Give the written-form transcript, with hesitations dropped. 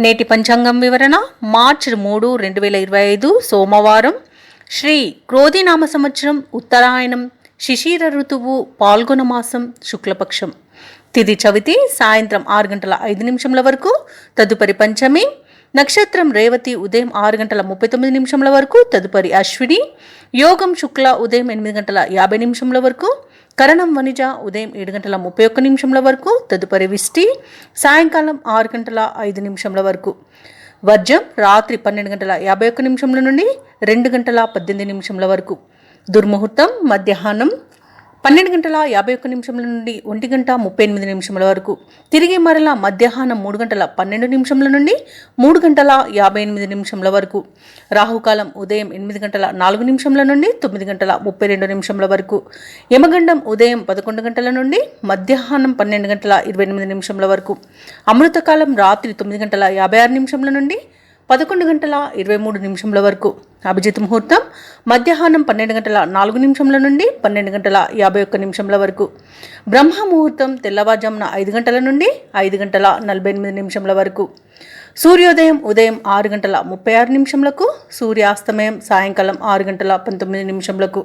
నేటి పంచాంగం వివరణ మార్చి 3, 2025 సోమవారం. శ్రీ క్రోధినామ సంవత్సరం, ఉత్తరాయణం, శిశిర ఋతువు, పాల్గొన మాసం, శుక్లపక్షం. తిథి చవితి సాయంత్రం 6:05 వరకు, తదుపరి పంచమి. నక్షత్రం రేవతి ఉదయం 6:39 వరకు, తదుపరి అశ్విని. యోగం శుక్ల ఉదయం 8:50 వరకు, కరణం వనిజ ఉదయం 7:31 వరకు, తదుపరి విష్టి సాయంకాలం 6:05 వరకు. వర్జం రాత్రి 12:51 నుండి 2:18 వరకు. దుర్ముహూర్తం మధ్యాహ్నం 12:51 నుండి 1:38 వరకు. తిరిగి మరలా మధ్యాహ్నం 3:12 నుండి 3:58 వరకు. రాహుకాలం ఉదయం 8:04 నుండి 9:32 వరకు. యమగండం ఉదయం 11 నుండి మధ్యాహ్నం 12:28 వరకు. అమృతకాలం రాత్రి 9:56 నుండి 11:23 వరకు. అభిజిత్ ముహూర్తం మధ్యాహ్నం 12:04 నుండి 12:51 వరకు. బ్రహ్మ ముహూర్తం తెల్లవారుజామున 5 నుండి 5:48 వరకు. సూర్యోదయం ఉదయం 6:36, సూర్యాస్తమయం సాయంకాలం 6:19.